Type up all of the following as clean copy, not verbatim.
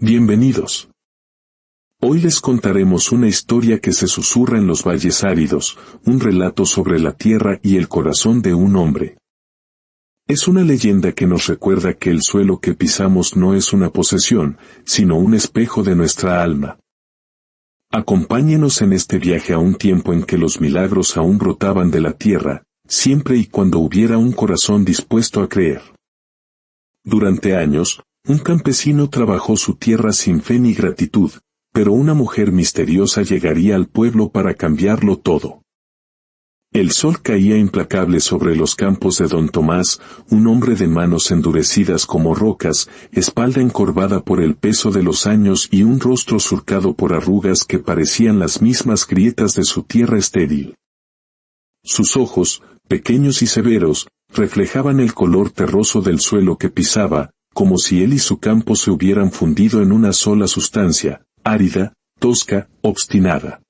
Bienvenidos. Hoy les contaremos una historia que se susurra en los valles áridos, un relato sobre la tierra y el corazón de un hombre. Es una leyenda que nos recuerda que el suelo que pisamos no es una posesión, sino un espejo de nuestra alma. Acompáñenos en este viaje a un tiempo en que los milagros aún brotaban de la tierra, siempre y cuando hubiera un corazón dispuesto a creer. Durante años, un campesino trabajó su tierra sin fe ni gratitud, pero una mujer misteriosa llegaría al pueblo para cambiarlo todo. El sol caía implacable sobre los campos de don Tomás, un hombre de manos endurecidas como rocas, espalda encorvada por el peso de los años y un rostro surcado por arrugas que parecían las mismas grietas de su tierra estéril. Sus ojos, pequeños y severos, reflejaban el color terroso del suelo que pisaba, como si él y su campo se hubieran fundido en una sola sustancia, árida, tosca, obstinada.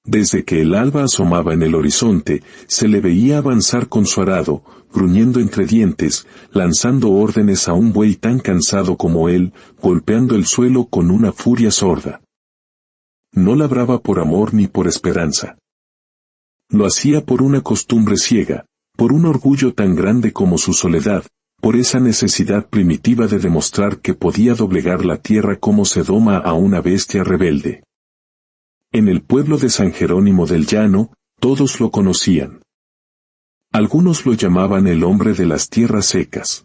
Desde que el alba asomaba en el horizonte, se le veía avanzar con su arado, gruñendo entre dientes, lanzando órdenes a un buey tan cansado como él, golpeando el suelo con una furia sorda. No labraba por amor ni por esperanza. Lo hacía por una costumbre ciega, por un orgullo tan grande como su soledad, por esa necesidad primitiva de demostrar que podía doblegar la tierra como se doma a una bestia rebelde. En el pueblo de San Jerónimo del Llano, todos lo conocían. Algunos lo llamaban el hombre de las tierras secas.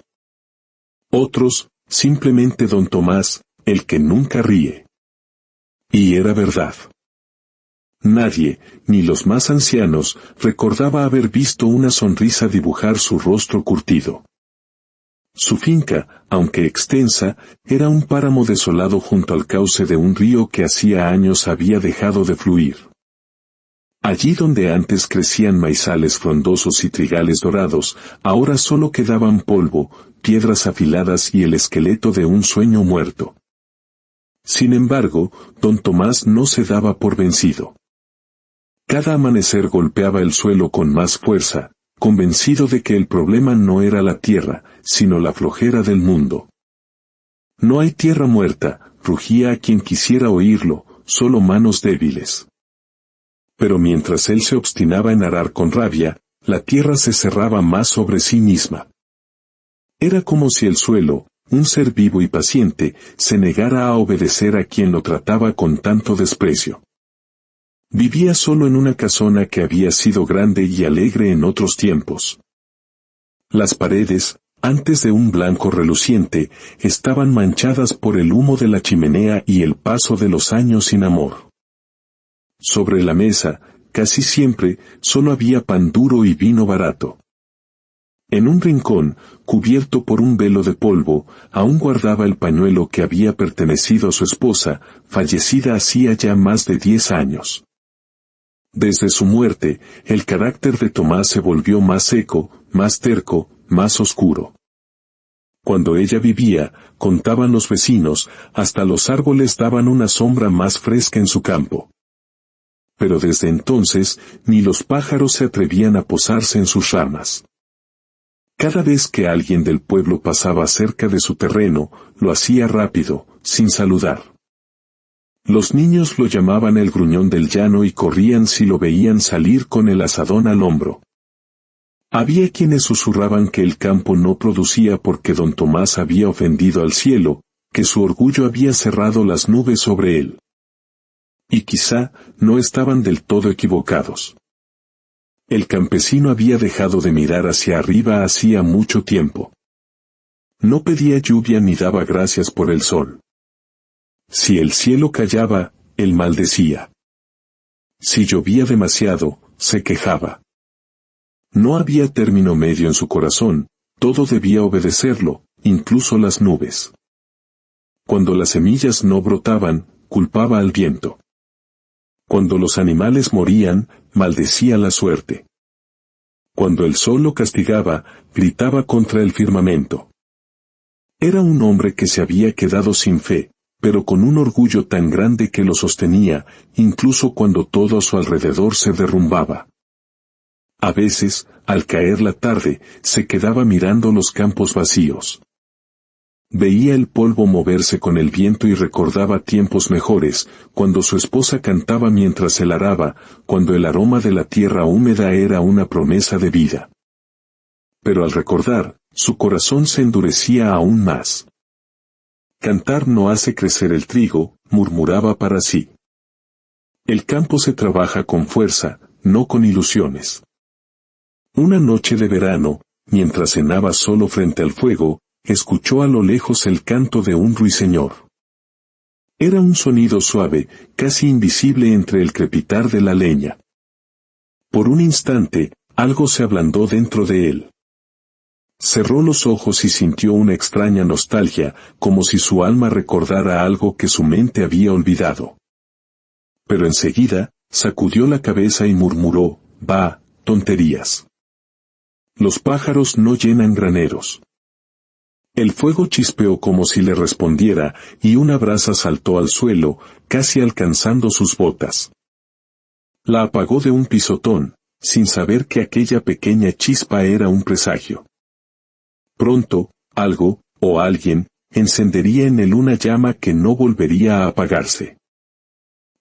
Otros, simplemente don Tomás, el que nunca ríe. Y era verdad. Nadie, ni los más ancianos, recordaba haber visto una sonrisa dibujar su rostro curtido. Su finca, aunque extensa, era un páramo desolado junto al cauce de un río que hacía años había dejado de fluir. Allí donde antes crecían maizales frondosos y trigales dorados, ahora solo quedaban polvo, piedras afiladas y el esqueleto de un sueño muerto. Sin embargo, don Tomás no se daba por vencido. Cada amanecer golpeaba el suelo con más fuerza, convencido de que el problema no era la tierra, sino la flojera del mundo. No hay tierra muerta, rugía a quien quisiera oírlo, solo manos débiles. Pero mientras él se obstinaba en arar con rabia, la tierra se cerraba más sobre sí misma. Era como si el suelo, un ser vivo y paciente, se negara a obedecer a quien lo trataba con tanto desprecio. Vivía solo en una casona que había sido grande y alegre en otros tiempos. Las paredes, antes de un blanco reluciente, estaban manchadas por el humo de la chimenea y el paso de los años sin amor. Sobre la mesa, casi siempre, solo había pan duro y vino barato. En un rincón, cubierto por un velo de polvo, aún guardaba el pañuelo que había pertenecido a su esposa, fallecida hacía ya más de 10 años. Desde su muerte, el carácter de Tomás se volvió más seco, más terco, más oscuro. Cuando ella vivía, contaban los vecinos, hasta los árboles daban una sombra más fresca en su campo. Pero desde entonces, ni los pájaros se atrevían a posarse en sus ramas. Cada vez que alguien del pueblo pasaba cerca de su terreno, lo hacía rápido, sin saludar. Los niños lo llamaban el gruñón del llano y corrían si lo veían salir con el azadón al hombro. Había quienes susurraban que el campo no producía porque don Tomás había ofendido al cielo, que su orgullo había cerrado las nubes sobre él. Y quizá, no estaban del todo equivocados. El campesino había dejado de mirar hacia arriba hacía mucho tiempo. No pedía lluvia ni daba gracias por el sol. Si el cielo callaba, él maldecía. Si llovía demasiado, se quejaba. No había término medio en su corazón, todo debía obedecerlo, incluso las nubes. Cuando las semillas no brotaban, culpaba al viento. Cuando los animales morían, maldecía la suerte. Cuando el sol lo castigaba, gritaba contra el firmamento. Era un hombre que se había quedado sin fe, pero con un orgullo tan grande que lo sostenía, incluso cuando todo a su alrededor se derrumbaba. A veces, al caer la tarde, se quedaba mirando los campos vacíos. Veía el polvo moverse con el viento y recordaba tiempos mejores, cuando su esposa cantaba mientras él araba, cuando el aroma de la tierra húmeda era una promesa de vida. Pero al recordar, su corazón se endurecía aún más. Cantar no hace crecer el trigo, murmuraba para sí. El campo se trabaja con fuerza, no con ilusiones. Una noche de verano, mientras cenaba solo frente al fuego, escuchó a lo lejos el canto de un ruiseñor. Era un sonido suave, casi invisible entre el crepitar de la leña. Por un instante, algo se ablandó dentro de él. Cerró los ojos y sintió una extraña nostalgia, como si su alma recordara algo que su mente había olvidado. Pero enseguida, sacudió la cabeza y murmuró, «Bah, tonterías. Los pájaros no llenan graneros». El fuego chispeó como si le respondiera, y una brasa saltó al suelo, casi alcanzando sus botas. La apagó de un pisotón, sin saber que aquella pequeña chispa era un presagio. Pronto, algo, o alguien, encendería en él una llama que no volvería a apagarse.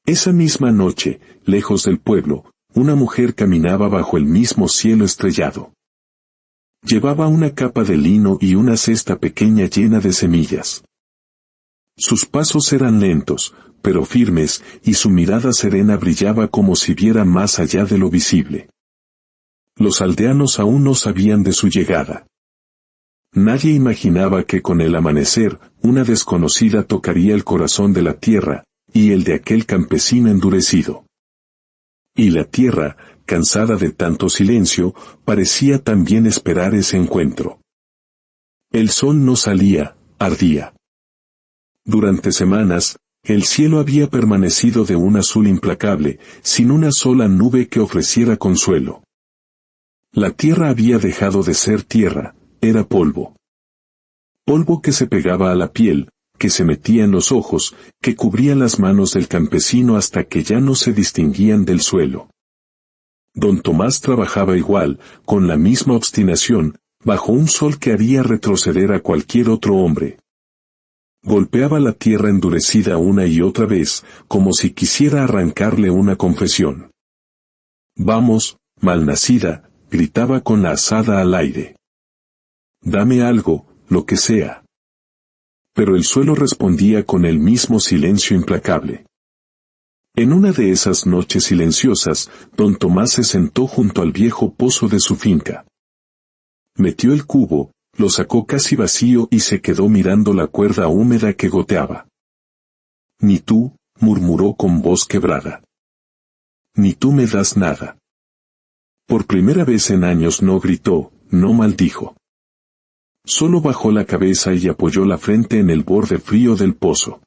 Esa misma noche, lejos del pueblo, una mujer caminaba bajo el mismo cielo estrellado. Llevaba una capa de lino y una cesta pequeña llena de semillas. Sus pasos eran lentos, pero firmes, y su mirada serena brillaba como si viera más allá de lo visible. Los aldeanos aún no sabían de su llegada. Nadie imaginaba que con el amanecer, una desconocida tocaría el corazón de la tierra, y el de aquel campesino endurecido. Y la tierra, cansada de tanto silencio, parecía también esperar ese encuentro. El sol no salía, ardía. Durante semanas, el cielo había permanecido de un azul implacable, sin una sola nube que ofreciera consuelo. La tierra había dejado de ser tierra, era polvo. Polvo que se pegaba a la piel, que se metía en los ojos, que cubría las manos del campesino hasta que ya no se distinguían del suelo. Don Tomás trabajaba igual, con la misma obstinación, bajo un sol que haría retroceder a cualquier otro hombre. Golpeaba la tierra endurecida una y otra vez, como si quisiera arrancarle una confesión. «Vamos, malnacida», gritaba con la azada al aire. «Dame algo, lo que sea». Pero el suelo respondía con el mismo silencio implacable. En una de esas noches silenciosas, don Tomás se sentó junto al viejo pozo de su finca. Metió el cubo, lo sacó casi vacío y se quedó mirando la cuerda húmeda que goteaba. «Ni tú», murmuró con voz quebrada. «Ni tú me das nada». Por primera vez en años no gritó, no maldijo. Solo bajó la cabeza y apoyó la frente en el borde frío del pozo.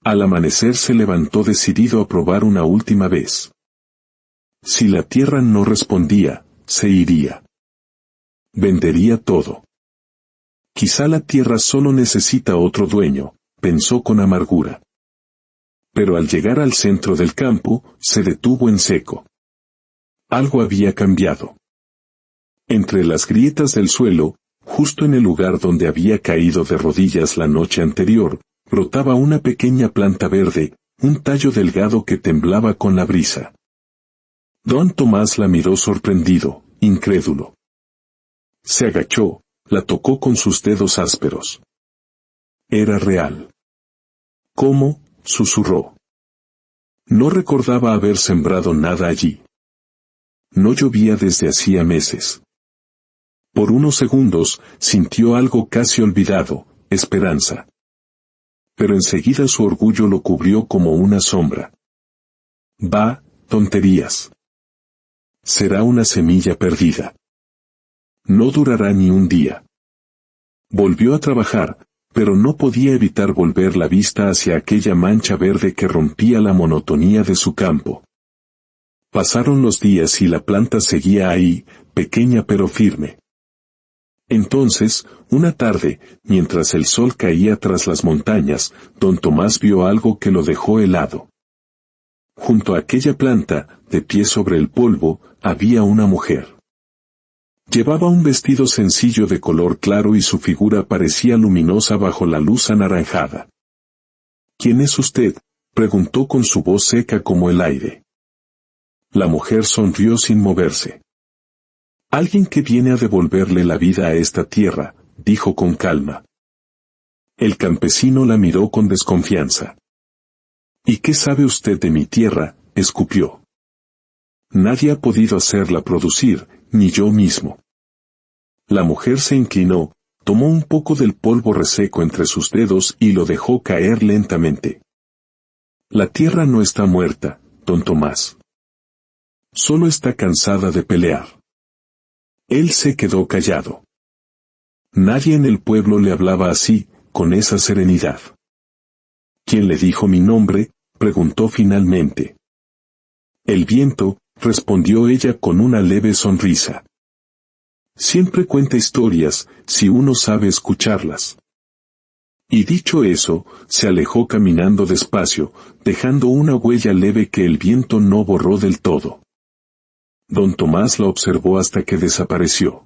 Al amanecer se levantó decidido a probar una última vez. Si la tierra no respondía, se iría. Vendería todo. Quizá la tierra solo necesita otro dueño, pensó con amargura. Pero al llegar al centro del campo, se detuvo en seco. Algo había cambiado. Entre las grietas del suelo, justo en el lugar donde había caído de rodillas la noche anterior, brotaba una pequeña planta verde, un tallo delgado que temblaba con la brisa. Don Tomás la miró sorprendido, incrédulo. Se agachó, la tocó con sus dedos ásperos. Era real. «¿Cómo?», susurró. No recordaba haber sembrado nada allí. No llovía desde hacía meses. Por unos segundos, sintió algo casi olvidado, esperanza. Pero enseguida su orgullo lo cubrió como una sombra. «Bah, tonterías. Será una semilla perdida. No durará ni un día». Volvió a trabajar, pero no podía evitar volver la vista hacia aquella mancha verde que rompía la monotonía de su campo. Pasaron los días y la planta seguía ahí, pequeña pero firme. Entonces, una tarde, mientras el sol caía tras las montañas, don Tomás vio algo que lo dejó helado. Junto a aquella planta, de pie sobre el polvo, había una mujer. Llevaba un vestido sencillo de color claro y su figura parecía luminosa bajo la luz anaranjada. ¿Quién es usted?, preguntó con su voz seca como el aire. La mujer sonrió sin moverse. Alguien que viene a devolverle la vida a esta tierra, dijo con calma. El campesino la miró con desconfianza. ¿Y qué sabe usted de mi tierra?, escupió. Nadie ha podido hacerla producir, ni yo mismo. La mujer se inclinó, tomó un poco del polvo reseco entre sus dedos y lo dejó caer lentamente. La tierra no está muerta, don Tomás. Solo está cansada de pelear. Él se quedó callado. Nadie en el pueblo le hablaba así, con esa serenidad. ¿Quién le dijo mi nombre?, preguntó finalmente. El viento, respondió ella con una leve sonrisa. Siempre cuenta historias, si uno sabe escucharlas. Y dicho eso, se alejó caminando despacio, dejando una huella leve que el viento no borró del todo. Don Tomás la observó hasta que desapareció.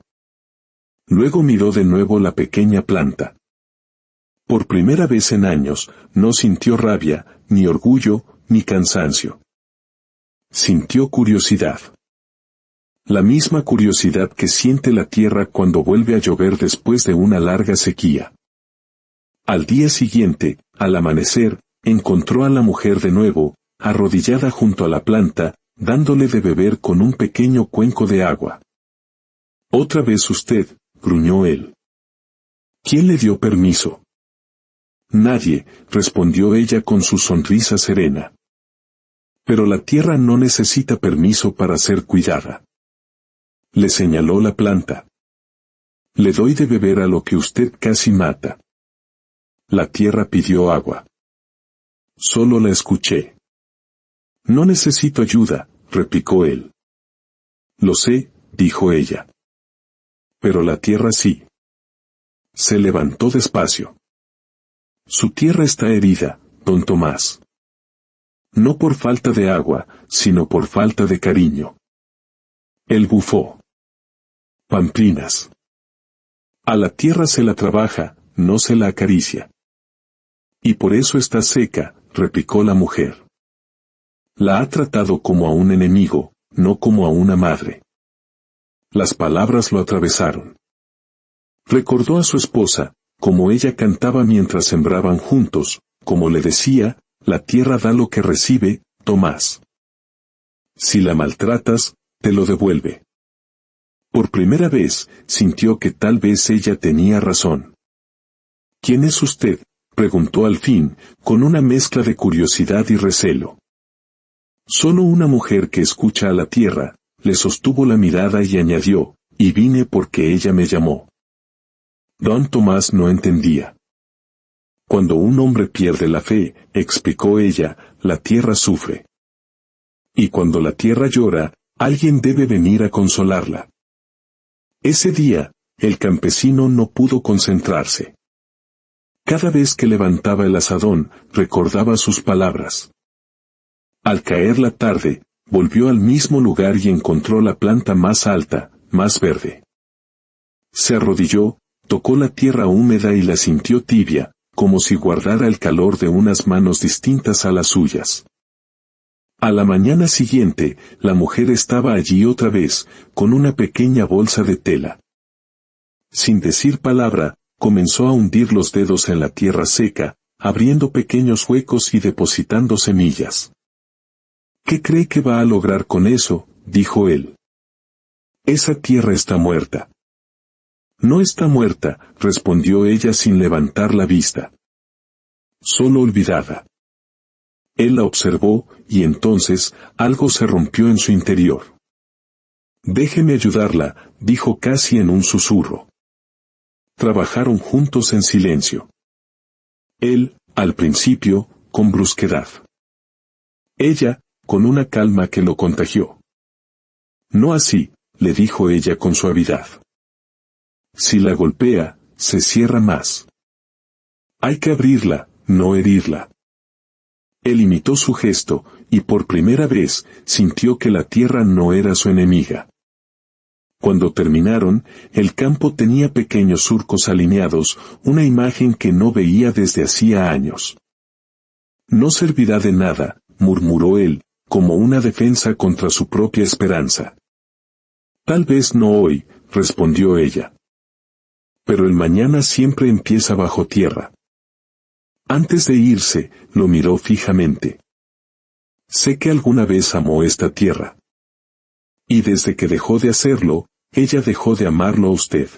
Luego miró de nuevo la pequeña planta. Por primera vez en años, no sintió rabia, ni orgullo, ni cansancio. Sintió curiosidad. La misma curiosidad que siente la tierra cuando vuelve a llover después de una larga sequía. Al día siguiente, al amanecer, encontró a la mujer de nuevo, arrodillada junto a la planta, dándole de beber con un pequeño cuenco de agua. «Otra vez usted», gruñó él. «¿Quién le dio permiso?» «Nadie», respondió ella con su sonrisa serena. «Pero la tierra no necesita permiso para ser cuidada». Le señaló la planta. «Le doy de beber a lo que usted casi mata». La tierra pidió agua. Solo la escuché. «No necesito ayuda», replicó él. «Lo sé», dijo ella. «Pero la tierra sí». Se levantó despacio. «Su tierra está herida, don Tomás. No por falta de agua, sino por falta de cariño». Él bufó. «Pamplinas. A la tierra se la trabaja, no se la acaricia». «Y por eso está seca», replicó la mujer. «La ha tratado como a un enemigo, no como a una madre». Las palabras lo atravesaron. Recordó a su esposa, como ella cantaba mientras sembraban juntos, como le decía, «La tierra da lo que recibe, Tomás. Si la maltratas, te lo devuelve». Por primera vez, sintió que tal vez ella tenía razón. «¿Quién es usted?», preguntó al fin, con una mezcla de curiosidad y recelo. «Solo una mujer que escucha a la tierra», le sostuvo la mirada y añadió, «y vine porque ella me llamó». Don Tomás no entendía. «Cuando un hombre pierde la fe», explicó ella, «la tierra sufre. Y cuando la tierra llora, alguien debe venir a consolarla». Ese día, el campesino no pudo concentrarse. Cada vez que levantaba el azadón, recordaba sus palabras. Al caer la tarde, volvió al mismo lugar y encontró la planta más alta, más verde. Se arrodilló, tocó la tierra húmeda y la sintió tibia, como si guardara el calor de unas manos distintas a las suyas. A la mañana siguiente, la mujer estaba allí otra vez, con una pequeña bolsa de tela. Sin decir palabra, comenzó a hundir los dedos en la tierra seca, abriendo pequeños huecos y depositando semillas. «¿Qué cree que va a lograr con eso?», dijo él. «Esa tierra está muerta». «No está muerta», respondió ella sin levantar la vista. «Solo olvidada». Él la observó, y entonces, algo se rompió en su interior. «Déjeme ayudarla», dijo casi en un susurro. Trabajaron juntos en silencio. Él, al principio, con brusquedad. Ella, con una calma que lo contagió. «No así», le dijo ella con suavidad. «Si la golpea, se cierra más. Hay que abrirla, no herirla». Él imitó su gesto, y por primera vez, sintió que la tierra no era su enemiga. Cuando terminaron, el campo tenía pequeños surcos alineados, una imagen que no veía desde hacía años. No servirá de nada, murmuró él, como una defensa contra su propia esperanza. Tal vez no hoy, respondió ella. Pero el mañana siempre empieza bajo tierra. Antes de irse, lo miró fijamente. Sé que alguna vez amó esta tierra. Y desde que dejó de hacerlo, ella dejó de amarlo a usted.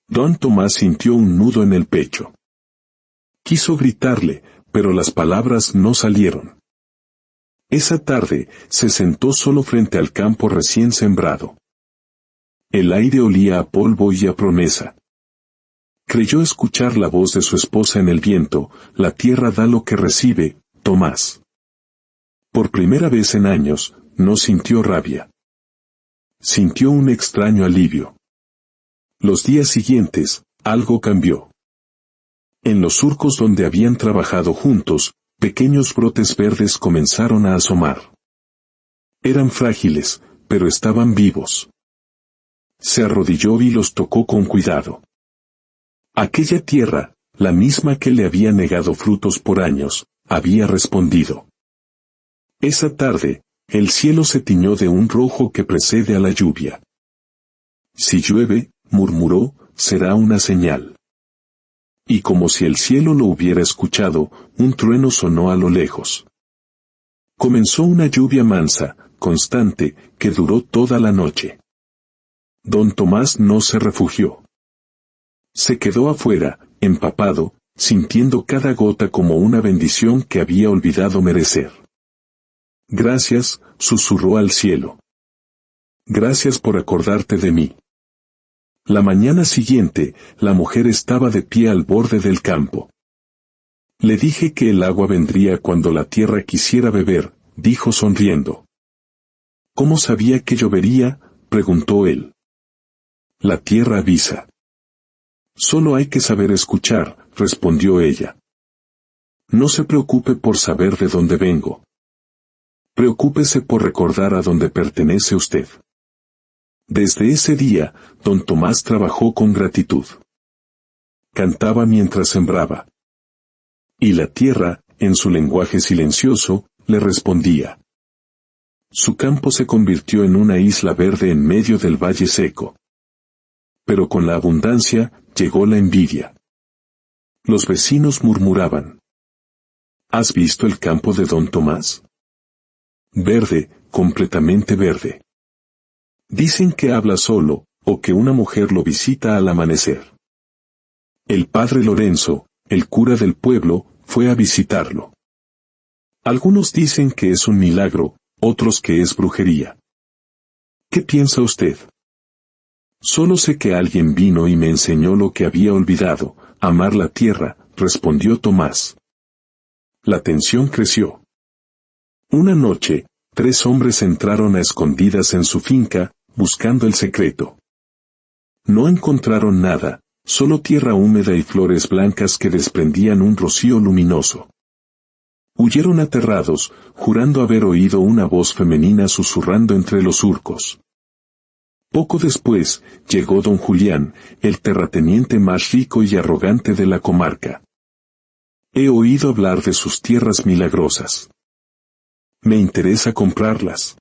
Don Tomás sintió un nudo en el pecho. Quiso gritarle, pero las palabras no salieron. Esa tarde, se sentó solo frente al campo recién sembrado. El aire olía a polvo y a promesa. Creyó escuchar la voz de su esposa en el viento: la tierra da lo que recibe, Tomás. Por primera vez en años, no sintió rabia. Sintió un extraño alivio. Los días siguientes, algo cambió. En los surcos donde habían trabajado juntos, pequeños brotes verdes comenzaron a asomar. Eran frágiles, pero estaban vivos. Se arrodilló y los tocó con cuidado. Aquella tierra, la misma que le había negado frutos por años, había respondido. Esa tarde, el cielo se tiñó de un rojo que precede a la lluvia. Si llueve, murmuró, será una señal. Y como si el cielo lo hubiera escuchado, un trueno sonó a lo lejos. Comenzó una lluvia mansa, constante, que duró toda la noche. Don Tomás no se refugió. Se quedó afuera, empapado, sintiendo cada gota como una bendición que había olvidado merecer. Gracias, susurró al cielo. Gracias por acordarte de mí. La mañana siguiente, la mujer estaba de pie al borde del campo. Le dije que el agua vendría cuando la tierra quisiera beber, dijo sonriendo. ¿Cómo sabía que llovería?, preguntó él. La tierra avisa. Solo hay que saber escuchar, respondió ella. No se preocupe por saber de dónde vengo. Preocúpese por recordar a dónde pertenece usted. Desde ese día, don Tomás trabajó con gratitud. Cantaba mientras sembraba. Y la tierra, en su lenguaje silencioso, le respondía. Su campo se convirtió en una isla verde en medio del valle seco. Pero con la abundancia, llegó la envidia. Los vecinos murmuraban. ¿Has visto el campo de don Tomás? Verde, completamente verde. Dicen que habla solo, o que una mujer lo visita al amanecer. El padre Lorenzo, el cura del pueblo, fue a visitarlo. Algunos dicen que es un milagro, otros que es brujería. ¿Qué piensa usted? Solo sé que alguien vino y me enseñó lo que había olvidado, amar la tierra, respondió Tomás. La tensión creció. Una noche, 3 hombres entraron a escondidas en su finca, buscando el secreto. No encontraron nada, solo tierra húmeda y flores blancas que desprendían un rocío luminoso. Huyeron aterrados, jurando haber oído una voz femenina susurrando entre los surcos. Poco después, llegó don Julián, el terrateniente más rico y arrogante de la comarca. He oído hablar de sus tierras milagrosas. Me interesa comprarlas.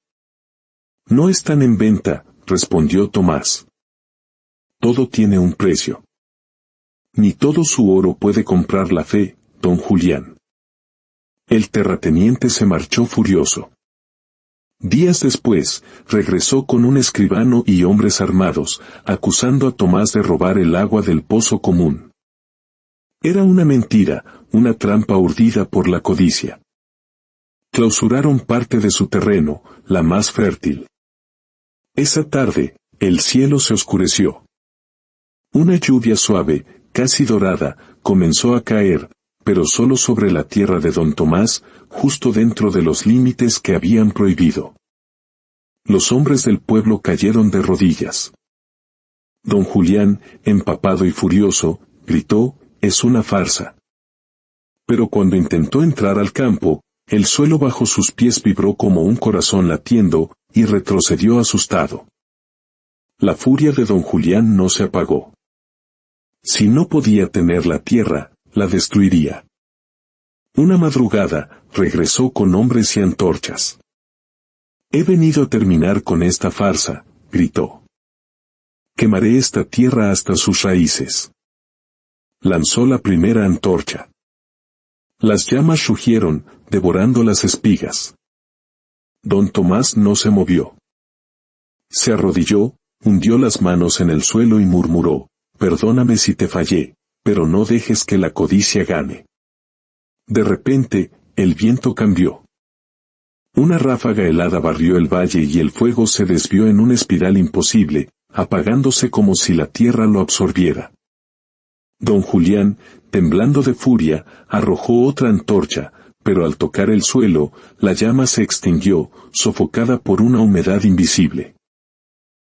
No están en venta, respondió Tomás. Todo tiene un precio. Ni todo su oro puede comprar la fe, don Julián. El terrateniente se marchó furioso. Días después, regresó con un escribano y hombres armados, acusando a Tomás de robar el agua del pozo común. Era una mentira, una trampa urdida por la codicia. Clausuraron parte de su terreno, la más fértil. Esa tarde, el cielo se oscureció. Una lluvia suave, casi dorada, comenzó a caer, pero solo sobre la tierra de don Tomás, justo dentro de los límites que habían prohibido. Los hombres del pueblo cayeron de rodillas. Don Julián, empapado y furioso, gritó, «Es una farsa». Pero cuando intentó entrar al campo, el suelo bajo sus pies vibró como un corazón latiendo, y retrocedió asustado. La furia de don Julián no se apagó. Si no podía tener la tierra, la destruiría. Una madrugada, regresó con hombres y antorchas. «He venido a terminar con esta farsa», gritó. «Quemaré esta tierra hasta sus raíces». Lanzó la primera antorcha. Las llamas rugieron, devorando las espigas. Don Tomás no se movió. Se arrodilló, hundió las manos en el suelo y murmuró: «Perdóname si te fallé, pero no dejes que la codicia gane». De repente, el viento cambió. Una ráfaga helada barrió el valle y el fuego se desvió en una espiral imposible, apagándose como si la tierra lo absorbiera. Don Julián, temblando de furia, arrojó otra antorcha, pero al tocar el suelo, la llama se extinguió, sofocada por una humedad invisible.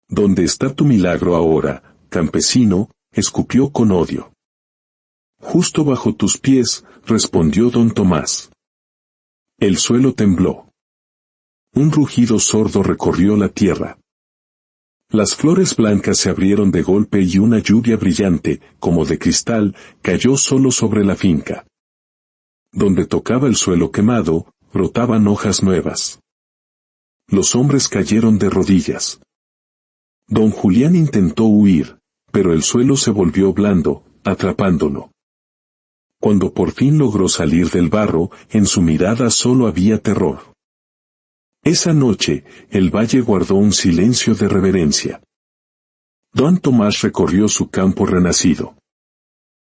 «¿Dónde está tu milagro ahora, campesino?», escupió con odio. «Justo bajo tus pies», respondió don Tomás. El suelo tembló. Un rugido sordo recorrió la tierra. Las flores blancas se abrieron de golpe y una lluvia brillante, como de cristal, cayó solo sobre la finca. Donde tocaba el suelo quemado, brotaban hojas nuevas. Los hombres cayeron de rodillas. Don Julián intentó huir, pero el suelo se volvió blando, atrapándolo. Cuando por fin logró salir del barro, en su mirada solo había terror. Esa noche, el valle guardó un silencio de reverencia. Don Tomás recorrió su campo renacido.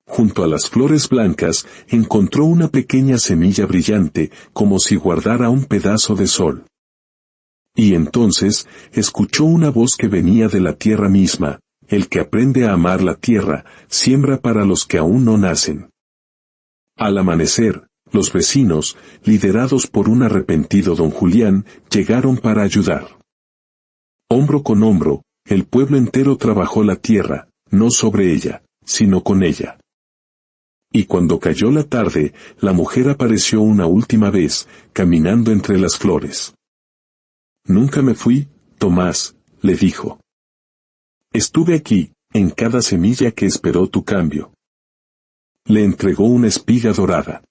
Junto a las flores blancas, encontró una pequeña semilla brillante, como si guardara un pedazo de sol. Y entonces, escuchó una voz que venía de la tierra misma: «El que aprende a amar la tierra, siembra para los que aún no nacen». Al amanecer, los vecinos, liderados por un arrepentido don Julián, llegaron para ayudar. Hombro con hombro, el pueblo entero trabajó la tierra, no sobre ella, sino con ella. Y cuando cayó la tarde, la mujer apareció una última vez, caminando entre las flores. «Nunca me fui, Tomás», le dijo. «Estuve aquí, en cada semilla que esperó tu cambio». Le entregó una espiga dorada.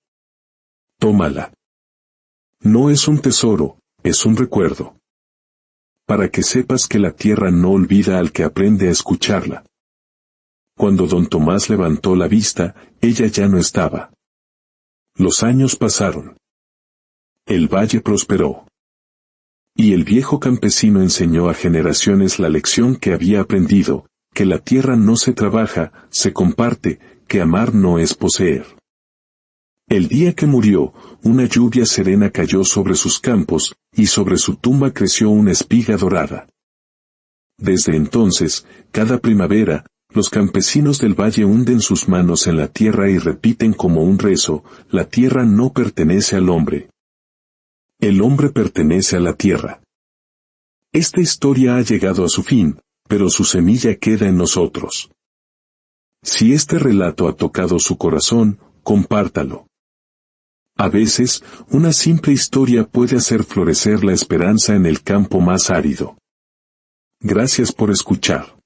«Tómala. No es un tesoro, es un recuerdo. Para que sepas que la tierra no olvida al que aprende a escucharla». Cuando don Tomás levantó la vista, ella ya no estaba. Los años pasaron. El valle prosperó. Y el viejo campesino enseñó a generaciones la lección que había aprendido: que la tierra no se trabaja, se comparte, que amar no es poseer. El día que murió, una lluvia serena cayó sobre sus campos, y sobre su tumba creció una espiga dorada. Desde entonces, cada primavera, los campesinos del valle hunden sus manos en la tierra y repiten como un rezo: «La tierra no pertenece al hombre. El hombre pertenece a la tierra». Esta historia ha llegado a su fin, pero su semilla queda en nosotros. Si este relato ha tocado su corazón, compártalo. A veces, una simple historia puede hacer florecer la esperanza en el campo más árido. Gracias por escuchar.